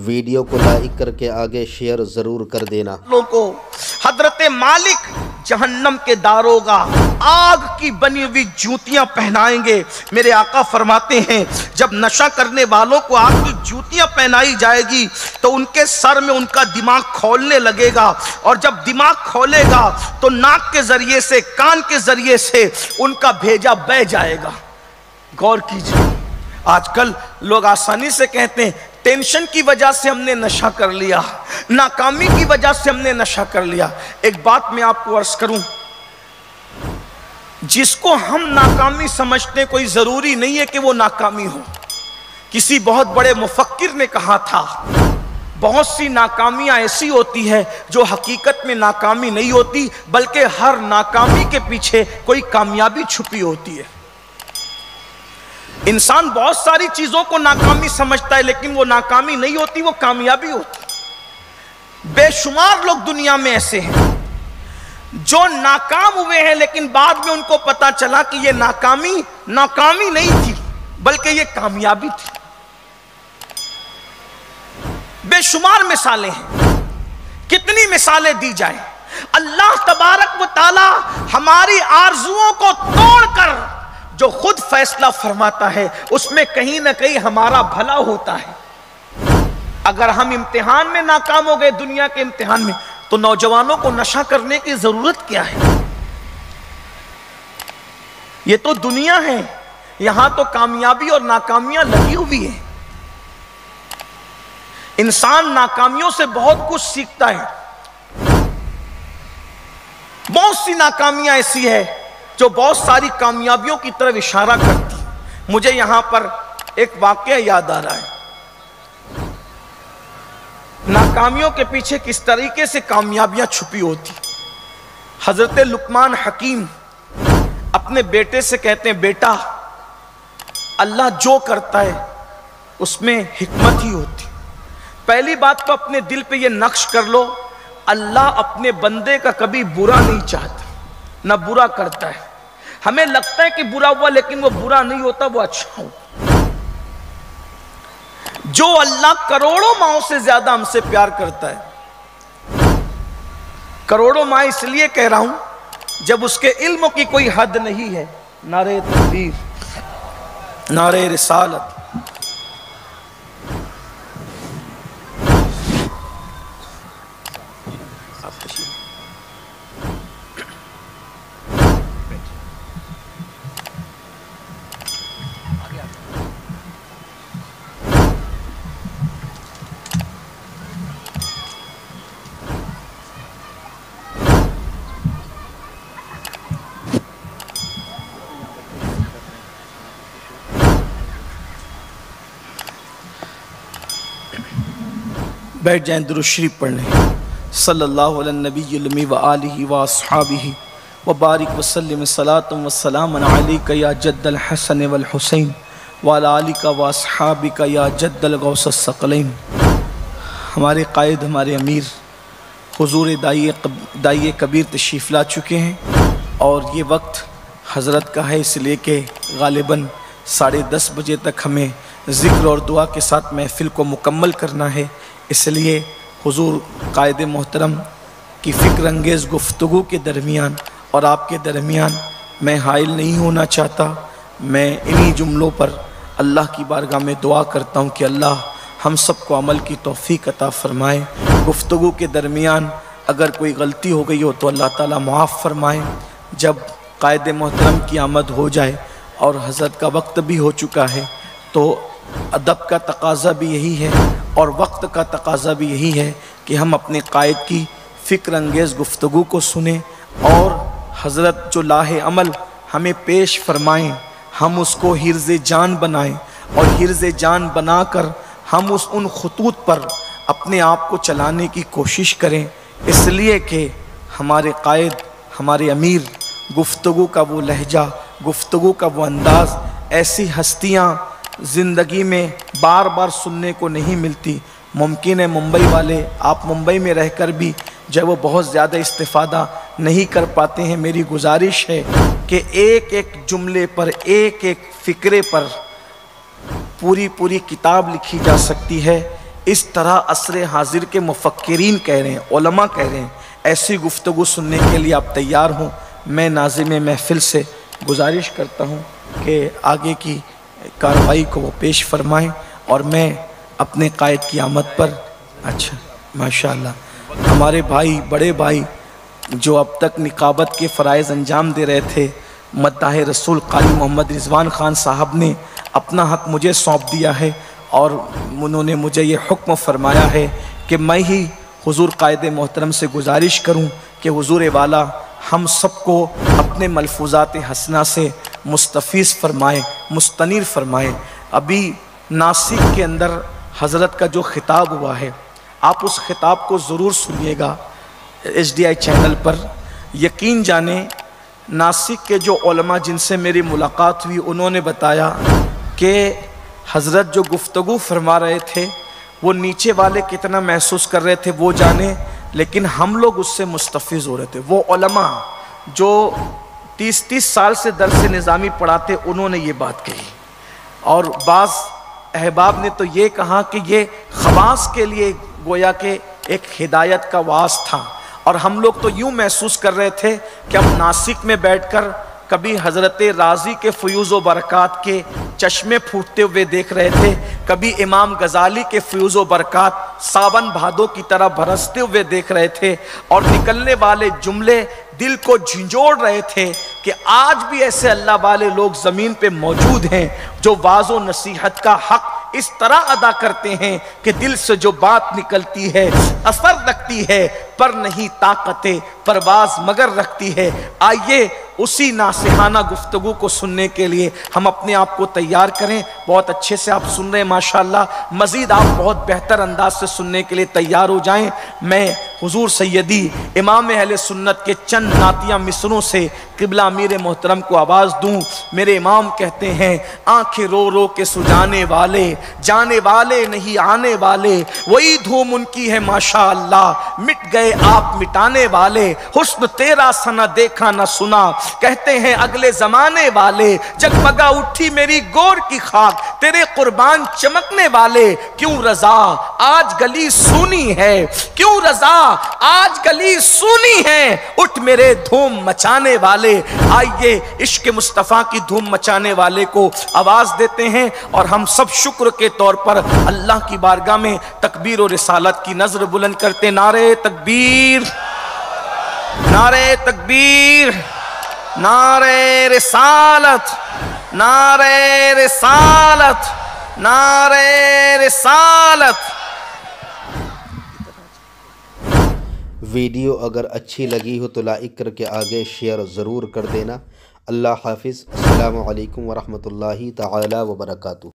Video को like करके आगे शेयर ज़रूर कर देना। लोगों को हजरत मालिक जहन्नम के दारोगा आग की बनी हुई जूतियां पहनाएंगे। मेरे आका फरमाते हैं जब नशा करने वालों को आग की जूतियां पहनाई जाएगी तो उनके सर में उनका दिमाग खोलने लगेगा, और जब दिमाग खोलेगा तो नाक के जरिए से, कान के जरिए से उनका भेजा बह जाएगा। गौर कीजिए, आजकल लोग आसानी से कहते हैं टेंशन की वजह से हमने नशा कर लिया, नाकामी की वजह से हमने नशा कर लिया। एक बात मैं आपको अर्ज करूं, जिसको हम नाकामी समझते हैं कोई जरूरी नहीं है कि वो नाकामी हो। किसी बहुत बड़े मुफक्किर ने कहा था, बहुत सी नाकामियां ऐसी होती है जो हकीकत में नाकामी नहीं होती, बल्कि हर नाकामी के पीछे कोई कामयाबी छुपी होती है। इंसान बहुत सारी चीजों को नाकामी समझता है, लेकिन वो नाकामी नहीं होती, वो कामयाबी होती। बेशुमार लोग दुनिया में ऐसे हैं जो नाकाम हुए हैं, लेकिन बाद में उनको पता चला कि ये नाकामी नहीं थी, बल्कि ये कामयाबी थी। बेशुमार मिसालें हैं, कितनी मिसालें दी जाए। अल्लाह तबारक व तआला हमारी आरजुओं को तोड़कर जो खुद फैसला फरमाता है उसमें कहीं ना कहीं हमारा भला होता है। अगर हम इम्तिहान में नाकाम हो गए, दुनिया के इम्तिहान में, तो नौजवानों को नशा करने की जरूरत क्या है? ये तो दुनिया है, यहां तो कामयाबी और नाकामियां लगी हुई है। इंसान नाकामियों से बहुत कुछ सीखता है। बहुत सी नाकामियां ऐसी है जो बहुत सारी कामयाबियों की तरफ इशारा करती। मुझे यहां पर एक वाकया याद आ रहा है, नाकामियों के पीछे किस तरीके से कामयाबियां छुपी होती। हजरत लुकमान हकीम अपने बेटे से कहते हैं, बेटा अल्लाह जो करता है उसमें हिकमत ही होती। पहली बात तो अपने दिल पे ये नक्श कर लो, अल्लाह अपने बंदे का कभी बुरा नहीं चाहता, ना बुरा करता है। हमें लगता है कि बुरा हुआ, लेकिन वो बुरा नहीं होता, वो अच्छा हो। जो अल्लाह करोड़ों माओं से ज्यादा हमसे प्यार करता है। करोड़ों माँ इसलिए कह रहा हूं जब उसके इल्म की कोई हद नहीं है। नारे तकबीर, नारे रिसालत। बैठ जाएं, दुरूद शरीफ पढ़ लें। सल्लल्लाहु अलैहि नबी व आलिहि व अस्हाबिहि व बारिक वसल्लम सलातुम व सलाम अलैका या जद्दल हसन वल हुसैन व अला आलिका व अस्हाबिका या जद्दल गौसस सकलैन। हमारे कायद, हमारे अमीर हुजूर दाई कबीर तशरीफ़ ला चुके हैं और ये वक्त हज़रत का है, इसलिए कि गालिबन 10:30 बजे तक हमें ज़िक्र और दुआ के साथ महफ़िल को मुकम्मल करना है। इसलिए हुजूर कायद मोहतरम की फ़िक्र अंगेज़ गुफ्तगू के दरमियान और आपके दरमियान मैं हाइल नहीं होना चाहता। मैं इन्हीं जुमलों पर अल्लाह की बारगाह में दुआ करता हूँ कि अल्लाह हम सबको अमल की तौफ़ीक अता फ़रमाए। गुफ्तगू के दरमियान अगर कोई गलती हो गई हो तो अल्लाह ताला मुआफ़ फ़रमाए। जब कायद मोहतरम की आमद हो जाए और हज़रत का वक्त भी हो चुका है तो अदब का तकाज़ा भी यही है और वक्त का तकाज़ा भी यही है कि हम अपने कायद की फ़िक्र अंगेज़ गुफ्तगू को सुने और हज़रत जो लाहे अमल हमें पेश फरमाएँ, हम उसको हिर्ज़े जान बनाएं और हिर्ज़े जान बनाकर हम उन खतूत पर अपने आप को चलाने की कोशिश करें। इसलिए कि हमारे कायद, हमारे अमीर, गुफ्तगू का वो लहजा, गुफ्तगू का वो अंदाज़, ऐसी हस्तियाँ ज़िंदगी में बार बार सुनने को नहीं मिलती। मुमकिन है मुंबई वाले, आप मुंबई में रहकर भी जब वो बहुत ज़्यादा इस्तिफ़ादा नहीं कर पाते हैं, मेरी गुजारिश है कि एक एक जुमले पर, एक एक फ़िक्रे पर पूरी पूरी किताब लिखी जा सकती है। इस तरह असर हाजिर के मुफक्किरीन कह रहे हैं, उलमा कह रहे हैं, ऐसी गुफ्तगू सुनने के लिए आप तैयार हों। मैं नाज़िम महफ़िल से गुजारिश करता हूँ कि आगे की कार्रवाई को वो पेश फरमाएँ और मैं अपने कायद की आमद पर। अच्छा माशाअल्लाह, हमारे भाई, बड़े भाई जो अब तक निकाबत के फ़राइज़ अंजाम दे रहे थे, मद्दाह रसूल क़ारी मोहम्मद रिज़वान ख़ान साहब ने अपना हक़ मुझे सौंप दिया है और उन्होंने मुझे ये हुक्म फ़रमाया है कि मैं ही हुज़ूर क़ायद मोहतरम से गुजारिश करूं कि हुज़ूर वाला हम सबको अपने मलफूज़ात हसना से मुस्तफ़ीज़ फ़रमाए, मुस्तनीर फ़रमाए। अभी नासिक के अंदर हज़रत का जो ख़िताब हुआ है, आप उस ख़िताब को ज़रूर सुनिएगा HDI चैनल पर। यकीन जाने नासिक के जो उलमा जिनसे मेरी मुलाकात हुई, उन्होंने बताया कि हज़रत जो गुफ्तगू फरमा रहे थे वो नीचे वाले कितना महसूस कर रहे थे वो जाने, लेकिन हम लोग उससे मुस्तफ़ीज़ हो रहे थे। वो उलमा जो 30-30 साल से दर्स निज़ामी पढ़ाते, उन्होंने ये बात कही। और बाज़ अहबाब ने तो ये कहा कि ये ख़वास के लिए गोया के एक हिदायत का वास था। और हम लोग तो यूँ महसूस कर रहे थे कि हम नासिक में बैठकर कभी हज़रत राज़ी के फ़यूज़ व बरक़ात के चश्मे फूटते हुए देख रहे थे, कभी इमाम गज़ाली के फ़यूज़ व बरक़ात सावन भादों की तरह बरसते हुए देख रहे थे। और निकलने वाले जुमले दिल को झंझोड़ रहे थे कि आज भी ऐसे अल्लाह वाले लोग ज़मीन पे मौजूद हैं जो वाज़ो नसीहत का हक़ इस तरह अदा करते हैं कि दिल से जो बात निकलती है असर रखती है, पर नहीं ताकते परवाज़ मगर रखती है। आइए उसी नासिहाना गुफ्तगू को सुनने के लिए हम अपने आप को तैयार करें। बहुत अच्छे से आप सुन रहे हैं माशाअल्लाह, मज़ीद आप बहुत बेहतर अंदाज से सुनने के लिए तैयार हो जाएं। मैं हुजूर सैयदी इमाम अहले सुन्नत के चंद नातिया मिसरों से क़िबला अमीर मोहतरम को आवाज़ दूँ। मेरे इमाम कहते हैं, आंखें रो रो के सुजाने वाले, जाने वाले नहीं आने वाले, वही धूम उनकी है माशाअल्लाह, मिट गए आप मिटाने वाले, हुस्न तेरा सना देखा न सुना, कहते हैं अगले ज़माने वाले, जगमगा उठी मेरी गोर की खाक, तेरे कुर्बान चमकने वाले, क्यों रज़ा आज गली सूनी है, क्यों रज़ा आज गली सूनी है, उठ मेरे धूम मचाने वाले। आइए इश्क मुस्तफ़ा की धूम मचाने वाले को आवाज़ देते हैं और हम सब शुक्र के तौर पर अल्लाह की बारगाह में तकबीर और रिसालत की नज़र बुलंद करते। नारे तकबीर, नारे तकबीर, नारे रिसालत, नारे रिसालत, नारे रिसालत। वीडियो अगर अच्छी लगी हो तो लाइक करके आगे शेयर ज़रूर कर देना। अल्लाह हाफिज़। अस्सलामु अलैकुम वरहमतुल्लाहि तआला व बरकातुहू।